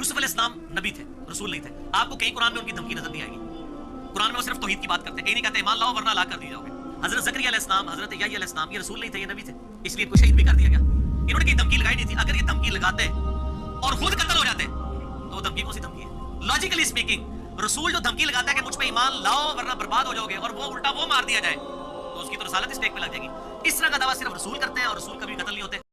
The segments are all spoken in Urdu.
یوسف علیہ السلام نبی تھے، رسول نہیں تھے. آپ کو کہیں قرآن میں ان کی دھمکی نظر نہیں آئے گی. قرآن میں وہ صرف توحید کی بات کرتے ہیں، کہیں نہیں کہتے ایمان لاؤ ورنہ ہلاک کر دی جاؤ گے. حضرت زکریا علیہ السلام، حضرت یحییٰ علیہ السلام یہ رسول نہیں تھے، یہ نبی تھے، اس لیے ان کو شہید بھی کر دیا گیا. انہوں نے کہیں دھمکی لگائی نہیں تھی. اگر یہ دھمکی لگاتے اور خود قتل ہو جاتے تو وہ دھمکی کون سی دھمکی ہے؟ لاجیکلی اسپیکنگ رسول جو دھمکی لگاتا ہے کہ مجھ پہ ایمان لاؤ ورنہ برباد ہو جاؤ گے، اور وہ الٹا وہ مار دیا جائے، تو اس کی تو رسالت اسٹیک پہ لگ جائے گی. اس طرح کا دعویٰ صرف رسول کرتے ہیں، اور رسول کبھی قتل نہیں ہوتے.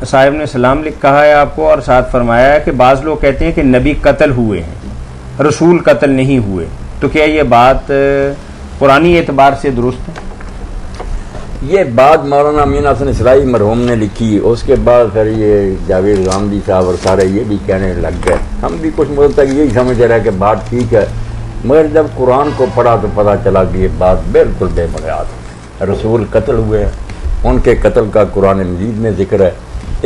صاحب نے سلام کہا ہے آپ کو، اور ساتھ فرمایا ہے کہ بعض لوگ کہتے ہیں کہ نبی قتل ہوئے ہیں، رسول قتل نہیں ہوئے. تو کیا یہ بات قرآنی اعتبار سے درست ہے؟ یہ بات مولانا امین حسن اسلائی مرحوم نے لکھی، اس کے بعد پھر یہ جاوید غامدی صاحب اور سارے یہ بھی کہنے لگ گئے. ہم بھی کچھ مدت تک یہی سمجھ رہے کہ بات ٹھیک ہے، مگر جب قرآن کو پڑھا تو پتہ چلا کہ یہ بات بالکل بے بنیاد ہے. رسول قتل ہوئے ہیں، ان کے قتل کا قرآن مجید میں ذکر ہے،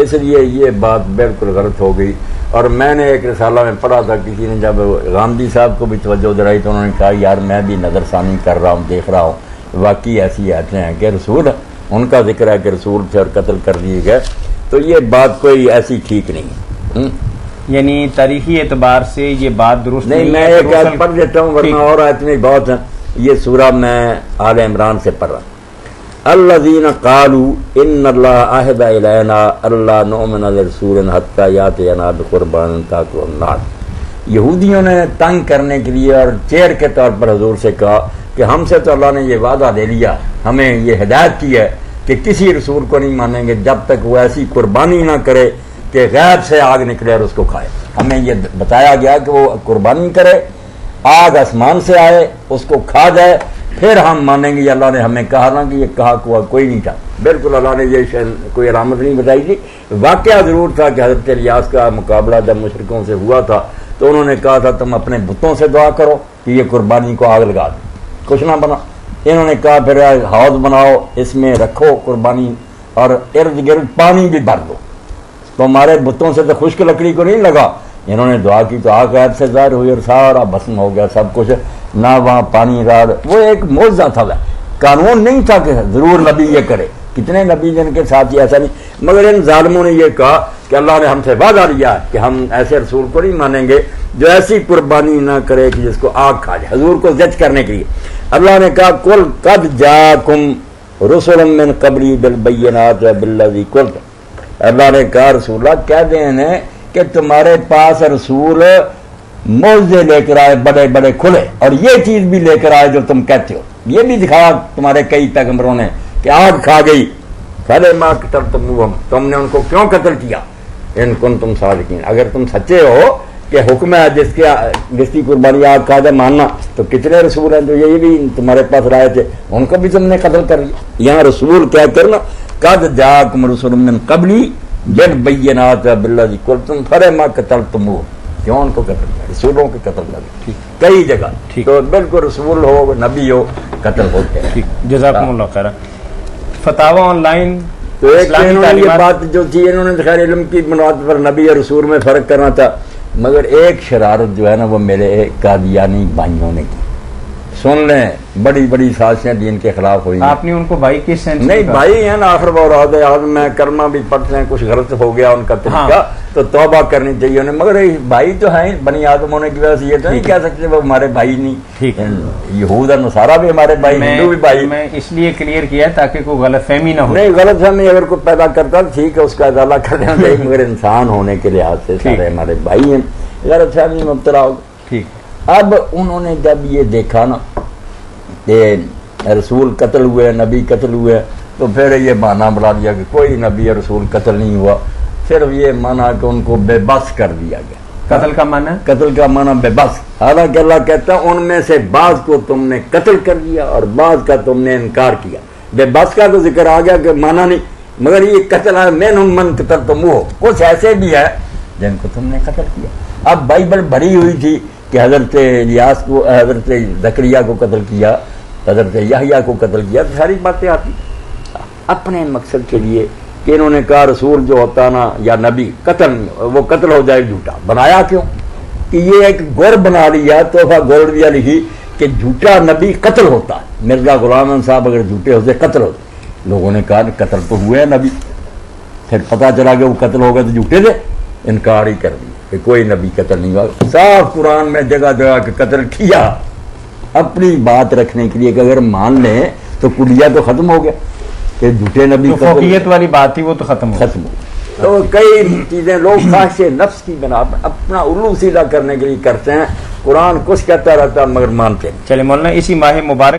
اس لیے یہ بات بالکل غلط ہو گئی. اور میں نے ایک رسالہ میں پڑھا تھا، کسی نے جب غامدی صاحب کو بھی توجہ دلائی تو انہوں نے کہا یار میں بھی نظر ثانی کر رہا ہوں، دیکھ رہا ہوں، واقعی ایسی آیتیں ہیں کہ رسول ان کا ذکر ہے کہ رسول سے اور قتل کر دیے گئے. تو یہ بات کوئی ایسی ٹھیک نہیں ہے. یعنی تاریخی اعتبار سے یہ بات درست نہیں. میں ایک آیت پڑھ دیتا ہوں ورنہ اور آیتیں بہت ہیں. یہ سورہ میں آل عمران سے پڑھ رہا ہوں. الذین قالوا ان اللہ عہد الینا اللہ نؤمن لرسول حتی یاتینا بقربان تاکلہ النار. یہودیوں نے تنگ کرنے کے لیے اور چیر کے طور پر حضور سے کہا کہ ہم سے تو اللہ نے یہ وعدہ دے لیا، ہمیں یہ ہدایت کی ہے کہ کسی رسول کو نہیں مانیں گے جب تک وہ ایسی قربانی نہ کرے کہ غیب سے آگ نکلے اور اس کو کھائے. ہمیں یہ بتایا گیا کہ وہ قربانی کرے، آگ آسمان سے آئے، اس کو کھا جائے، پھر ہم مانیں گے. اللہ نے ہمیں کہا نا کہ یہ کہا کوئی نہیں تھا. بالکل اللہ نے یہ کوئی علامت نہیں بتائی تھی. واقعہ ضرور تھا کہ حضرت الیاس کا مقابلہ جب مشرکوں سے ہوا تھا تو انہوں نے کہا تھا تم اپنے بتوں سے دعا کرو کہ یہ قربانی کو آگ لگا دیں، کچھ نہ بنا. انہوں نے کہا پھر حوض بناؤ، اس میں رکھو قربانی اور ارد گرد پانی بھی بھر دو. تو ہمارے بتوں سے تو خشک لکڑی کو نہیں لگا. انہوں نے دعا کی تو آگ غیب سے ظاہر ہوئی اور سارا بھسم ہو گیا سب کچھ، نہ وہاں پانی رہا. وہ ایک معجزہ تھا، قانون نہیں تھا کہ ضرور نبی یہ کرے. کتنے نبی جن کے ساتھ یہ ایسا نہیں. مگر ان ظالموں نے یہ کہا کہ اللہ نے ہم سے وعدہ لیا کہ ہم ایسے رسول کو نہیں مانیں گے جو ایسی قربانی نہ کرے کہ جس کو آگ کھا جائے. حضور کو زج کرنے کے لیے اللہ نے کہا قل قد جاءکم رسل من قبلی بالبینات وبالذی قلت. اللہ نے کہا رسول اللہ کہہ دیں انہیں کہ تمہارے پاس رسول معجزے لے کر آئے بڑے بڑے کھلے، اور یہ چیز بھی لے کر آئے جو تم کہتے ہو. یہ بھی دکھایا تمہارے کئی پیغمبروں نے کہ آگ کھا گئی. فلما قتلتموہم، تم نے ان کو کیوں قتل کیا؟ ان کنتم صادقین، اگر تم سچے ہو کہ حکم ہے جس کی قربانی آگ کھا جائے ماننا، تو کتنے رسول ہیں جو یہ بھی تمہارے پاس لائے تھے، ان کو بھی تم نے قتل کر لیا. یہاں رسول کیا کرنا قد جاءکم رسل من قبلی بالبینات بالذی قلتم فلما قتلتموہم، کیوں ان کو قتل کیا؟ رسولوں کے قتل کر کئی جگہ. تو بالکل رسول ہو نبی ہو قتل ہوتے ہیں. جزاکم اللہ خیر. فتاوی آن لائن تو ایک یہ بات جو تھی انہوں نے خیر علم کی بنیاد پر نبی اور رسول میں فرق کرنا تھا. مگر ایک شرارت جو ہے نا وہ میرے قادیانی بھائیوں نے کی. سن لیں، بڑی بڑی سازشیں دین کے خلاف ہوئی. آپ نے ان کو بھائی کس سینس نہیں بھائی ہیں نا، آخر بہت آج میں کلمہ بھی پڑھتے ہیں، کچھ غلط ہو گیا ان کا طریقہ تو توبہ کرنی چاہیے انہیں. مگر بھائی تو ہیں بنی آدم ہونے کی وجہ سے یہ تو نہیں کہہ سکتے وہ ہمارے بھائی نہیں. یہود اور نصارہ بھی ہمارے بھائی، ہندو بھی بھائی. میں اس لیے کلیئر کیا تاکہ کوئی غلط فہمی نہ ہو. نہیں غلط فہمی اگر کوئی پیدا کرتا ٹھیک ہے، اس کا ازالہ کر لینا چاہیے، مگر انسان ہونے کے لحاظ سے سارے ہمارے بھائی ہیں. غلط فہمی میں مبتلا ہو. ٹھیک. اب انہوں نے جب یہ دیکھا نا کہ رسول قتل ہوئے، نبی قتل ہوئے، تو پھر یہ معنی بنا دیا کہ کوئی نبی اور رسول قتل نہیں ہوا. صرف یہ معنی کہ ان کو بے بس کر دیا گیا. قتل کا معنی؟ قتل کا معنی بے بس. حالانکہ اللہ کہتا ہے ان میں سے بعض کو تم نے قتل کر دیا اور بعض کا تم نے انکار کیا. بے بس کا تو ذکر آ گیا کہ معنی نہیں، مگر یہ قتل ہے من قتلتموہ، کچھ ایسے بھی ہے جن کو تم نے قتل کیا. اب بائبل بھری ہوئی تھی کہ حضرت الیاس کو، حضرت زکریا کو قتل کیا، حضرت یحییٰ کو قتل کیا، تو ساری باتیں آتی اپنے مقصد کے لیے کہ انہوں نے کہا رسول جو ہوتا نا یا نبی قتل وہ قتل ہو جائے. جھوٹا بنایا کیوں کہ یہ ایک گر بنا لیا، تحفہ گولڈیا لکھی کہ جھوٹا نبی قتل ہوتا ہے. مرزا غلام احمد صاحب اگر جھوٹے ہوتے قتل ہوتے. لوگوں نے کہا قتل تو ہوئے نبی، پھر پتہ چلا کہ وہ قتل ہو گئے تو جھوٹے تھے، انکار ہی کر دیا. کہ کوئی نبی قتل نہیں ہوا. صاف قرآن میں جگہ جگہ کہ قتل کیا، اپنی بات رکھنے کے لیے کہ اگر مان لیں تو کلیہ تو ختم ہو گیا کہ جھوٹے نبی جو فوقیت والی بات تھی وہ تو ختم ہو ختم ہو گئی. تو کئی چیزیں لوگ خواہش نفس کی بنا پر اپنا الو سیدھا کرنے کے لیے کرتے ہیں. قرآن کچھ کہتا رہتا مگر مانتے نہیں. چلے مولانا اسی ماہ مبارک